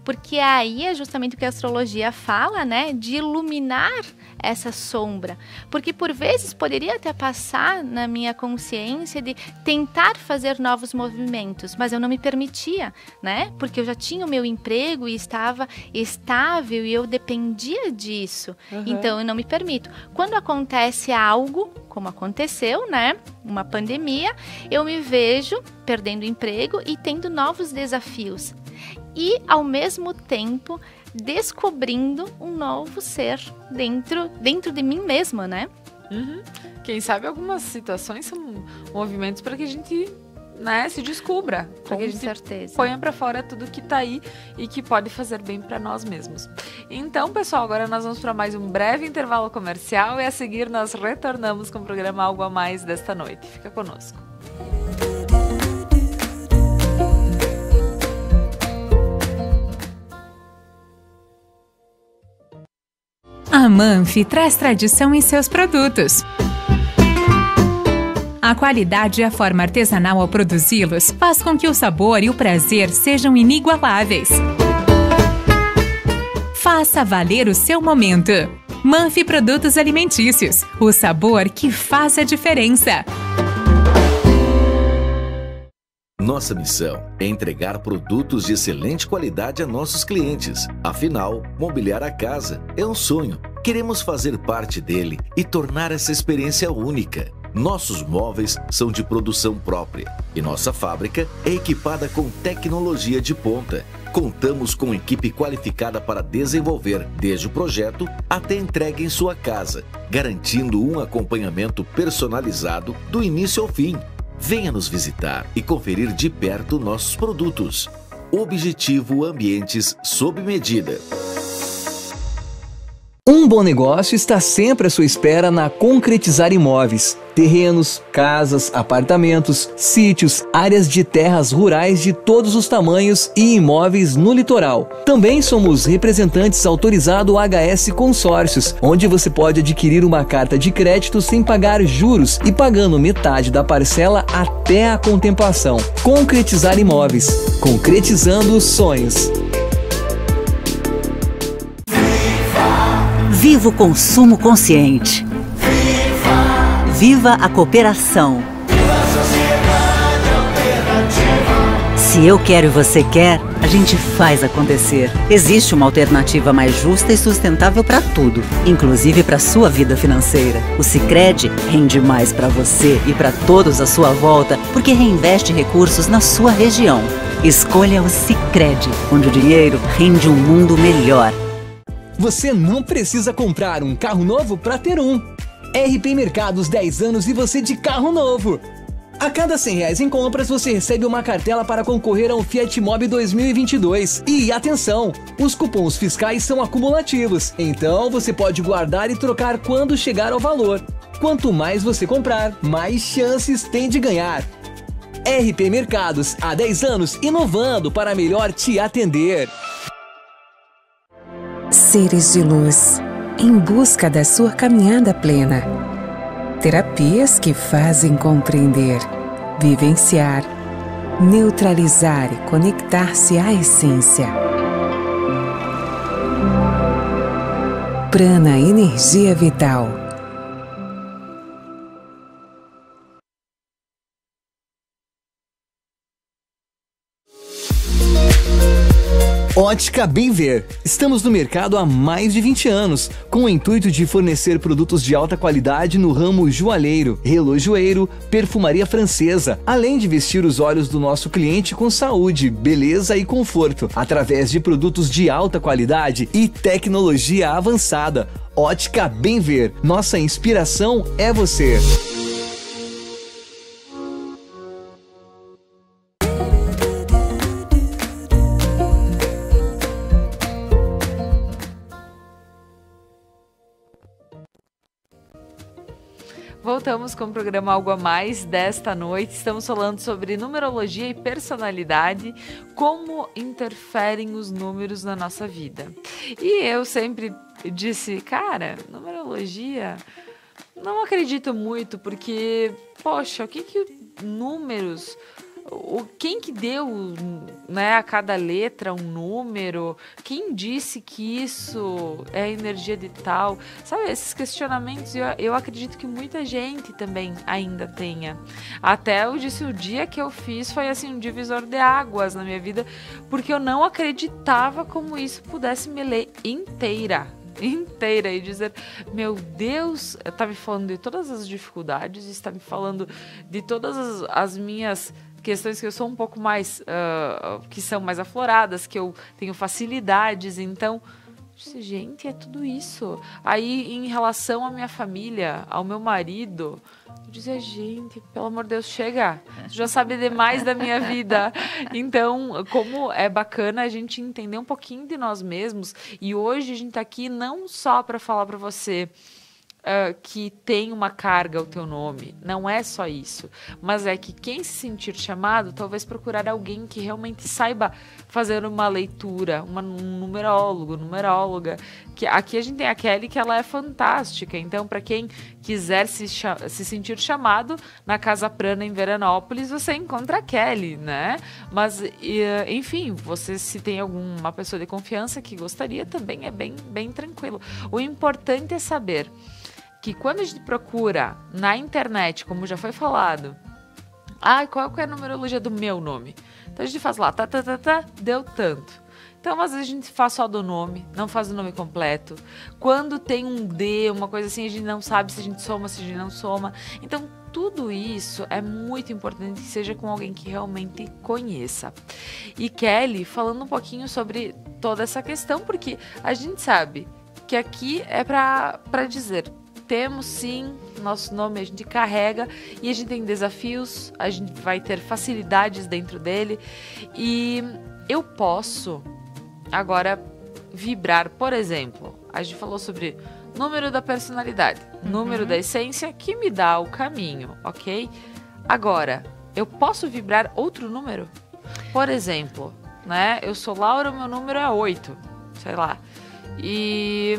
Porque aí é justamente o que a astrologia fala, né? De iluminar essa sombra. Porque por vezes poderia até passar na minha consciência de tentar fazer novos movimentos, mas eu não me permitia, né? Porque eu já tinha o meu emprego e estava estável e eu dependia disso. Então eu não me permito. Quando acontece algo como aconteceu, né? Uma pandemia, eu me vejo perdendo emprego e tendo novos desafios. E, ao mesmo tempo, descobrindo um novo ser dentro de mim mesma, né? Quem sabe algumas situações são movimentos para que a gente, né, se descubra. Para que a gente certeza. ponha para fora tudo que tá aí e que pode fazer bem para nós mesmos. Então, pessoal, agora nós vamos para mais um breve intervalo comercial e a seguir nós retornamos com o programa Algo a Mais desta noite. Fica conosco. A Manfi traz tradição em seus produtos. A qualidade e a forma artesanal ao produzi-los faz com que o sabor e o prazer sejam inigualáveis. Faça valer o seu momento. Manfi Produtos Alimentícios, o sabor que faz a diferença. Nossa missão é entregar produtos de excelente qualidade a nossos clientes. Afinal, mobiliar a casa é um sonho. Queremos fazer parte dele e tornar essa experiência única. Nossos móveis são de produção própria e nossa fábrica é equipada com tecnologia de ponta. Contamos com equipe qualificada para desenvolver desde o projeto até a entrega em sua casa, garantindo um acompanhamento personalizado do início ao fim. Venha nos visitar e conferir de perto nossos produtos. Objetivo Ambientes sob medida. Um bom negócio está sempre à sua espera na Concretizar Imóveis. Terrenos, casas, apartamentos, sítios, áreas de terras rurais de todos os tamanhos e imóveis no litoral. Também somos representantes autorizados HS Consórcios, onde você pode adquirir uma carta de crédito sem pagar juros e pagando metade da parcela até a contemplação. Concretizar Imóveis. Concretizando os sonhos. Viva o consumo consciente. Viva a cooperação. Viva a sociedade alternativa. Se eu quero e você quer, a gente faz acontecer. Existe uma alternativa mais justa e sustentável para tudo, inclusive para sua vida financeira. O Sicredi rende mais para você e para todos à sua volta, porque reinveste recursos na sua região. Escolha o Sicredi, onde o dinheiro rende um mundo melhor. Você não precisa comprar um carro novo para ter um. RP Mercados 10 anos e você de carro novo. A cada R$100 em compras você recebe uma cartela para concorrer a um Fiat Mobi 2022. E atenção, os cupons fiscais são acumulativos, então você pode guardar e trocar quando chegar ao valor. Quanto mais você comprar, mais chances tem de ganhar. RP Mercados, há 10 anos inovando para melhor te atender. Seres de luz, em busca da sua caminhada plena. Terapias que fazem compreender, vivenciar, neutralizar e conectar-se à essência. Prana Energia Vital. Ótica Bem Ver. Estamos no mercado há mais de 20 anos, com o intuito de fornecer produtos de alta qualidade no ramo joalheiro, relojoeiro, perfumaria francesa, além de vestir os olhos do nosso cliente com saúde, beleza e conforto, através de produtos de alta qualidade e tecnologia avançada. Ótica Bem Ver. Nossa inspiração é você. Voltamos com o programa Algo a Mais desta noite. Estamos falando sobre numerologia e personalidade, como interferem os números na nossa vida. E eu sempre disse, cara, numerologia, não acredito muito, porque, poxa, o que números... Quem que deu, né, a cada letra um número? Quem disse que isso é energia de tal? Sabe, esses questionamentos eu acredito que muita gente também ainda tenha. Até eu disse, o dia que eu fiz foi assim um divisor de águas na minha vida, porque eu não acreditava como isso pudesse me ler inteira. inteira e dizer, meu Deus, está me falando de todas as dificuldades, está me falando de todas as minhas questões que eu sou um pouco mais, que são mais afloradas, que eu tenho facilidades, então... Gente, é tudo isso. Aí, em relação à minha família, ao meu marido, eu dizia, gente, pelo amor de Deus, chega. Você já sabe demais da minha vida. Então, como é bacana a gente entender um pouquinho de nós mesmos. E hoje a gente tá aqui não só para falar para você que tem uma carga o teu nome, não é só isso, mas é que quem se sentir chamado, talvez procurar alguém que realmente saiba fazer uma leitura, um numerólogo, numeróloga, que aqui a gente tem a Kelly, que ela é fantástica, então para quem quiser se sentir chamado, na Casa Prana em Veranópolis, você encontra a Kelly, né? Mas, enfim, você se tem alguma pessoa de confiança que gostaria, também é bem tranquilo. O importante é saber que quando a gente procura na internet, como já foi falado, qual é a numerologia do meu nome? Então a gente faz lá, deu tanto. Então às vezes a gente faz só do nome, não faz o nome completo. Quando tem um D, uma coisa assim, a gente não sabe se a gente soma, se a gente não soma. Então tudo isso é muito importante que seja com alguém que realmente conheça. E Kelly, falando um pouquinho sobre toda essa questão, porque a gente sabe que aqui é para dizer... Temos sim, nosso nome a gente carrega e a gente tem desafios, a gente vai ter facilidades dentro dele e eu posso agora vibrar, por exemplo, a gente falou sobre número da personalidade, número da essência que me dá o caminho, ok? Agora, eu posso vibrar outro número? Por exemplo, né? Eu sou Laura, meu número é 8, sei lá, e...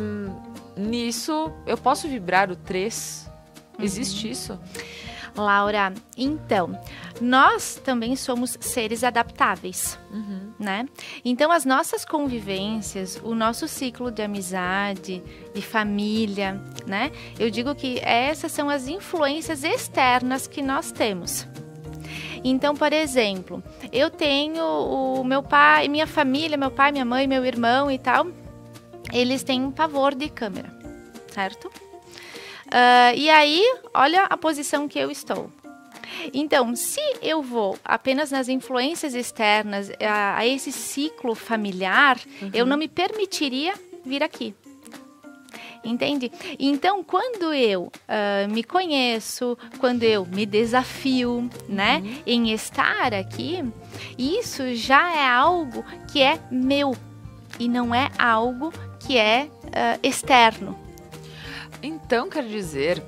Nisso, eu posso vibrar o 3? Existe isso? Laura, então, nós também somos seres adaptáveis, né? Então, as nossas convivências, o nosso ciclo de amizade, de família, né? Eu digo que essas são as influências externas que nós temos. Então, por exemplo, eu tenho o meu pai, minha família, meu pai, minha mãe, meu irmão e tal... Eles têm um pavor de câmera, certo? E aí, olha a posição que eu estou. Então, se eu vou apenas nas influências externas, a esse ciclo familiar, eu não me permitiria vir aqui. Entende? Então, quando eu me conheço, quando eu me desafio, né, em estar aqui, isso já é algo que é meu e não é algo que é externo. Então, quer dizer,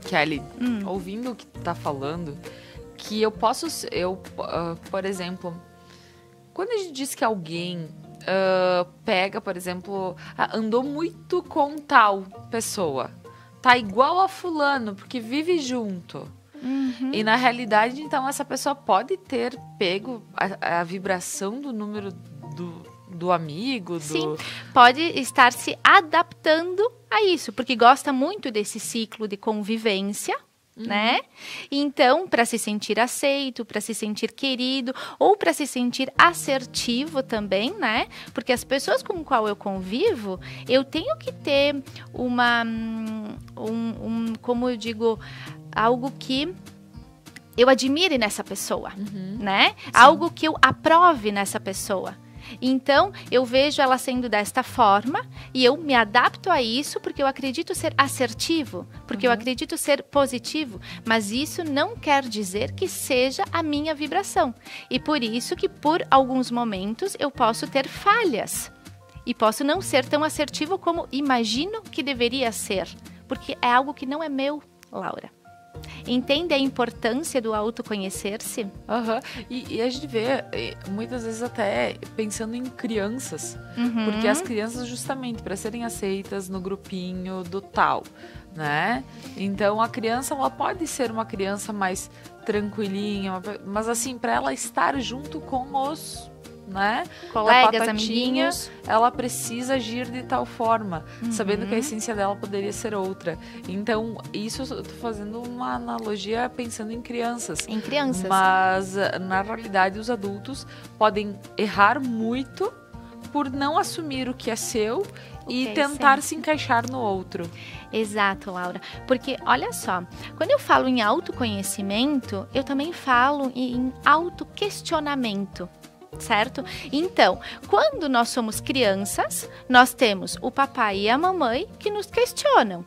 Kelly, ouvindo o que tu tá falando, que eu posso, por exemplo, quando a gente diz que alguém pega, por exemplo, andou muito com tal pessoa, tá igual a fulano, porque vive junto. E na realidade, então, essa pessoa pode ter pego a vibração do número do amigo, Sim, pode estar se adaptando a isso, porque gosta muito desse ciclo de convivência, né? Então, para se sentir aceito, para se sentir querido, ou para se sentir assertivo também, né? Porque as pessoas com qual eu convivo, eu tenho que ter como eu digo, algo que eu admire nessa pessoa, né? Sim. Algo que eu aprove nessa pessoa. Então, eu vejo ela sendo desta forma e eu me adapto a isso porque eu acredito ser assertivo, porque eu acredito ser positivo, mas isso não quer dizer que seja a minha vibração. E por isso que por alguns momentos eu posso ter falhas e posso não ser tão assertivo como imagino que deveria ser, porque é algo que não é meu, Laura. Entende a importância do autoconhecer-se? E a gente vê, muitas vezes até pensando em crianças, porque as crianças justamente para serem aceitas no grupinho do tal, né? Então a criança, ela pode ser uma criança mais tranquilinha, mas assim, para ela estar junto com os... né? Colegas, amiguinhos, ela precisa agir de tal forma, sabendo que a essência dela poderia ser outra. Então, isso eu tô fazendo uma analogia pensando em crianças. Em crianças. Mas, na realidade, os adultos podem errar muito por não assumir o que é seu e é tentar seu. se encaixar no outro. Exato, Laura. Porque, olha só, quando eu falo em autoconhecimento, eu também falo em autoquestionamento. Certo? Então, quando nós somos crianças, nós temos o papai e a mamãe que nos questionam.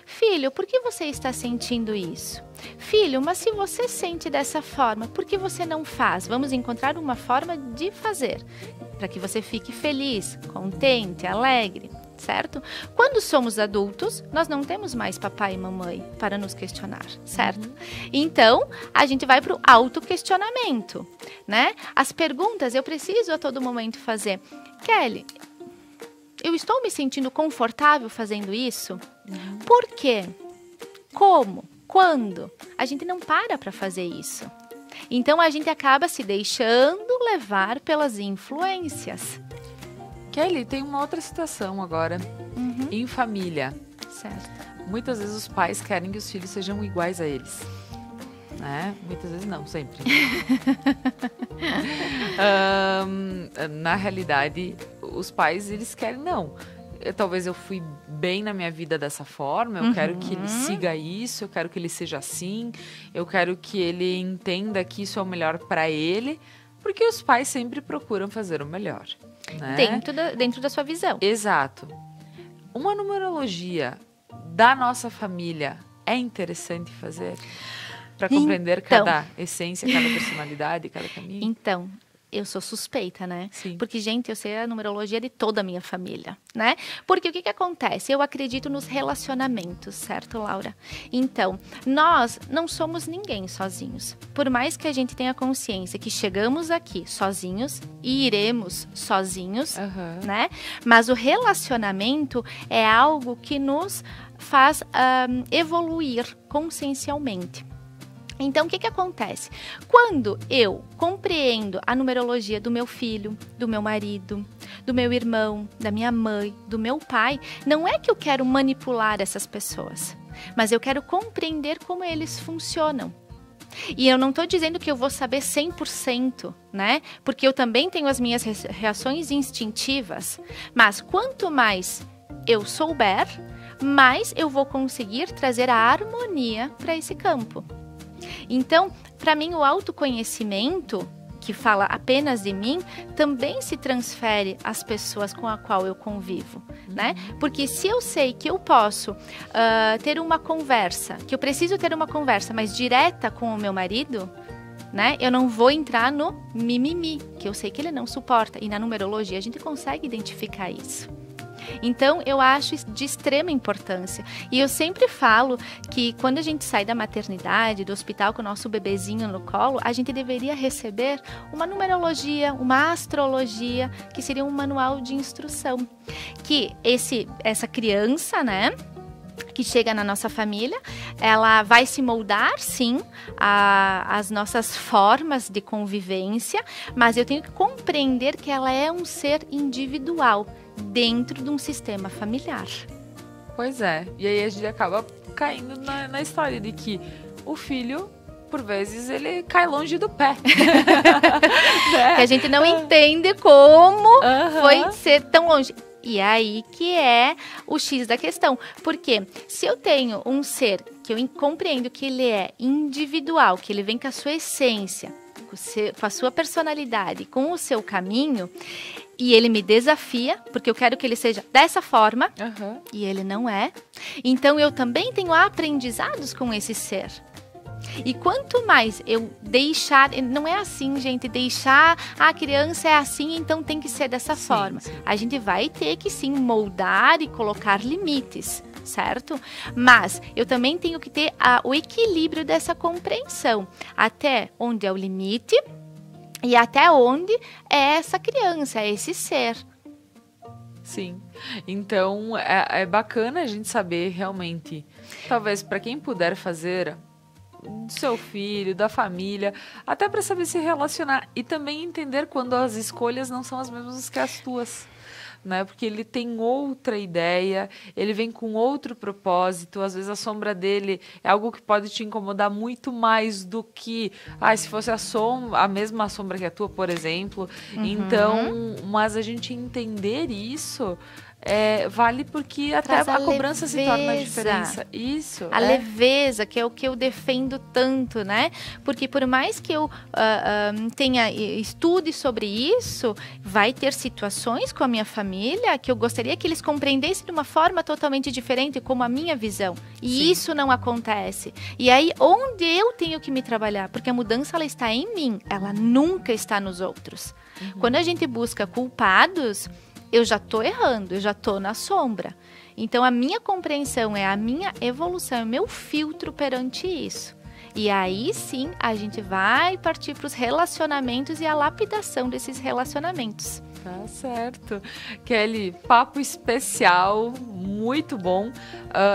Filho, por que você está sentindo isso? Filho, mas se você sente dessa forma, por que você não faz? Vamos encontrar uma forma de fazer, para que você fique feliz, contente, alegre, certo? Quando somos adultos, nós não temos mais papai e mamãe para nos questionar, certo? Então, a gente vai para o autoquestionamento, né? As perguntas eu preciso a todo momento fazer. Kelly, eu estou me sentindo confortável fazendo isso? Por quê? Como? Quando? A gente não para fazer isso. Então, a gente acaba se deixando levar pelas influências. Kelly, tem uma outra situação agora. Em família. Certo. Muitas vezes os pais querem que os filhos sejam iguais a eles. Né? Muitas vezes não, sempre. Na realidade, os pais, eles querem, não. Talvez eu fui bem na minha vida dessa forma, eu quero que ele siga isso, eu quero que ele seja assim, eu quero que ele entenda que isso é o melhor para ele, porque os pais sempre procuram fazer o melhor. Né? Dentro da sua visão. Exato. Uma numerologia da nossa família é interessante fazer? Para compreender cada essência, cada personalidade, cada caminho? Então, eu sou suspeita, né? Sim. Porque, gente, eu sei a numerologia de toda a minha família, né? Porque o que acontece? Eu acredito nos relacionamentos, certo, Laura? Então, nós não somos ninguém sozinhos. Por mais que a gente tenha consciência que chegamos aqui sozinhos e iremos sozinhos, né? Mas o relacionamento é algo que nos faz evoluir consciencialmente. Então, o que acontece? Quando eu compreendo a numerologia do meu filho, do meu marido, do meu irmão, da minha mãe, do meu pai, não é que eu quero manipular essas pessoas, mas eu quero compreender como eles funcionam. E eu não estou dizendo que eu vou saber 100%, né? Porque eu também tenho as minhas reações instintivas. Mas quanto mais eu souber, mais eu vou conseguir trazer a harmonia para esse campo. Então, para mim, o autoconhecimento, que fala apenas de mim, também se transfere às pessoas com a qual eu convivo, né? Porque se eu sei que eu posso ter uma conversa, que eu preciso ter uma conversa mais direta com o meu marido, né? Eu não vou entrar no mimimi, que eu sei que ele não suporta. E na numerologia a gente consegue identificar isso. Então, eu acho de extrema importância. E eu sempre falo que quando a gente sai da maternidade, do hospital com o nosso bebezinho no colo, a gente deveria receber uma numerologia, uma astrologia, que seria um manual de instrução. Que essa criança, né, que chega na nossa família, ela vai se moldar, sim, às nossas formas de convivência, mas eu tenho que compreender que ela é um ser individual, dentro de um sistema familiar. Pois é, e aí a gente acaba caindo na história de que o filho, por vezes, ele cai longe do pé. Que a gente não entende como foi ser tão longe. E aí que é o X da questão. Porque se eu tenho um ser que eu compreendo que ele é individual, que ele vem com a sua essência, com a sua personalidade, com o seu caminho, e ele me desafia, porque eu quero que ele seja dessa forma, e ele não é. Então, eu também tenho aprendizados com esse ser. E quanto mais eu deixar, não é assim, gente, deixar a criança é assim, então tem que ser dessa forma. Sim. A gente vai ter que sim moldar e colocar limites, certo? Mas eu também tenho que ter o equilíbrio dessa compreensão. Até onde é o limite e até onde é essa criança, é esse ser. Sim, então é bacana a gente saber realmente, talvez para quem puder fazer, do seu filho, da família, até para saber se relacionar e também entender quando as escolhas não são as mesmas que as tuas. né? Porque ele tem outra ideia, ele vem com outro propósito. Às vezes a sombra dele é algo que pode te incomodar muito mais do que se fosse a mesma sombra que a tua, por exemplo. Então, mas a gente entender isso vale, porque até a cobrança se torna a diferença. Isso. A leveza, que é o que eu defendo tanto, né? Porque por mais que eu estude sobre isso, vai ter situações com a minha família que eu gostaria que eles compreendessem de uma forma totalmente diferente, como a minha visão. E isso não acontece. E aí, onde eu tenho que me trabalhar? Porque a mudança, ela está em mim, ela nunca está nos outros. Quando a gente busca culpados, eu já estou errando, eu já estou na sombra. Então, a minha compreensão a minha evolução, é o meu filtro perante isso. E aí, sim, a gente vai partir para os relacionamentos e a lapidação desses relacionamentos. Tá certo. Kelly, papo especial, muito bom.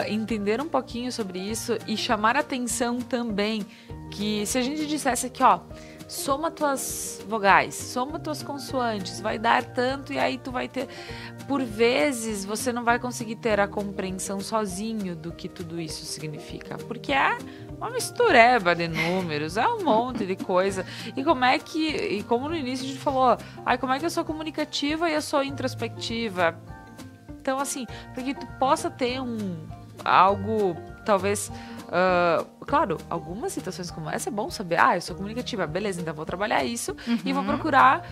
Entender um pouquinho sobre isso e chamar a atenção também que se a gente dissesse aqui, soma tuas vogais, soma tuas consoantes, vai dar tanto e aí tu vai ter... Por vezes, você não vai conseguir ter a compreensão sozinho do que tudo isso significa, porque é uma mistureba de números, é um monte de coisa. E como no início a gente falou, como é que eu sou comunicativa e eu sou introspectiva? Então, assim, para que tu possa ter algo, talvez... claro, algumas situações como essa é bom saber, eu sou comunicativa, beleza, então vou trabalhar isso e vou procurar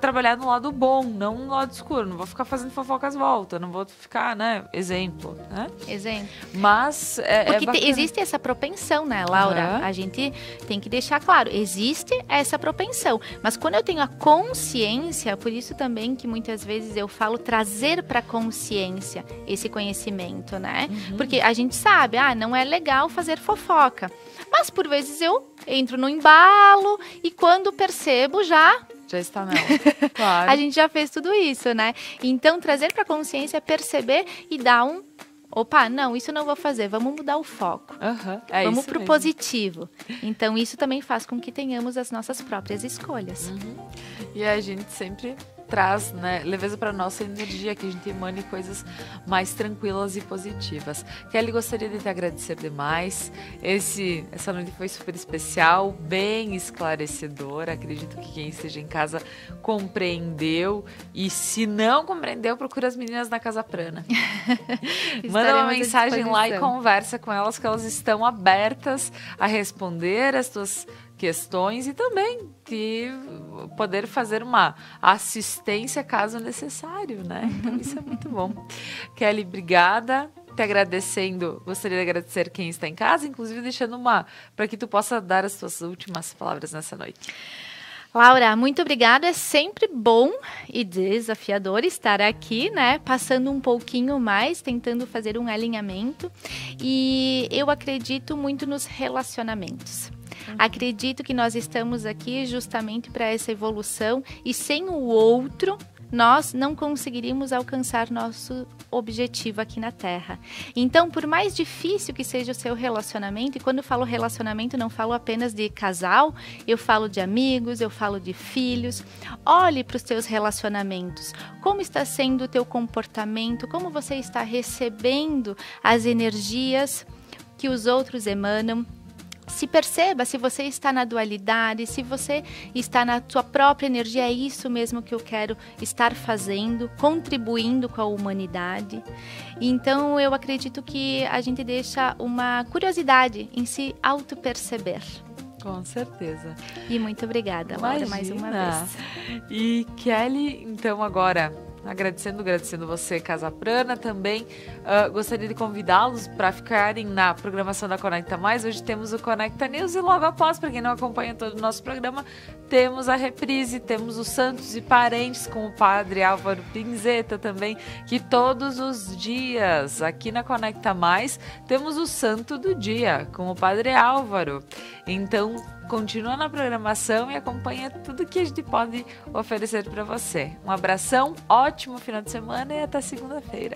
trabalhar no lado bom, não no lado escuro, não vou ficar fazendo fofocas volta, não vou ficar, né, exemplo. Mas porque existe essa propensão, né, Laura? A gente tem que deixar claro, existe essa propensão, mas quando eu tenho a consciência, por isso também que muitas vezes eu falo trazer para consciência esse conhecimento, né? Porque a gente sabe, não é legal fazer fofoca. Mas por vezes eu entro no embalo e quando percebo já está nela. Claro. A gente já fez tudo isso, né? Então trazer para consciência é perceber e dar não, isso não vou fazer, vamos mudar o foco. Vamos pro positivo. Então isso também faz com que tenhamos as nossas próprias escolhas. E a gente sempre traz, né, leveza para nossa energia, que a gente emane coisas mais tranquilas e positivas. Kelly, gostaria de te agradecer demais. Essa noite foi super especial, bem esclarecedora. Acredito que quem esteja em casa compreendeu. E se não compreendeu, procura as meninas na Casa Prana. Manda uma mensagem lá e conversa com elas, que elas estão abertas a responder as tuas questões e também de poder fazer uma assistência caso necessário, né? Então isso é muito bom. Kelly, obrigada. Te agradecendo, gostaria de agradecer quem está em casa, inclusive deixando para que tu possa dar as tuas últimas palavras nessa noite. Laura, muito obrigada. É sempre bom e desafiador estar aqui, né? Passando um pouquinho mais, tentando fazer um alinhamento. E eu acredito muito nos relacionamentos. Acredito que nós estamos aqui justamente para essa evolução e sem o outro nós não conseguiríamos alcançar nosso objetivo aqui na Terra. Então, por mais difícil que seja o seu relacionamento, e quando eu falo relacionamento, não falo apenas de casal, eu falo de amigos, eu falo de filhos. Olhe para os teus relacionamentos. Como está sendo o teu comportamento? Como você está recebendo as energias que os outros emanam? Se perceba se você está na dualidade, se você está na sua própria energia, é isso mesmo que eu quero estar fazendo, contribuindo com a humanidade. Então, eu acredito que a gente deixa uma curiosidade em se auto-perceber. Com certeza. E muito obrigada, Laura, mais uma vez. E Kelly, então agora... Agradecendo você, Casa Prana, também gostaria de convidá-los para ficarem na programação da Conecta Mais. Hoje temos o Conecta News e logo após, para quem não acompanha todo o nosso programa, temos a reprise, temos os Santos e Parentes com o Padre Álvaro Pinzeta também, que todos os dias aqui na Conecta Mais temos o Santo do Dia com o Padre Álvaro. Então, continua na programação e acompanha tudo que a gente pode oferecer para você. Um abração, ótimo final de semana e até segunda-feira.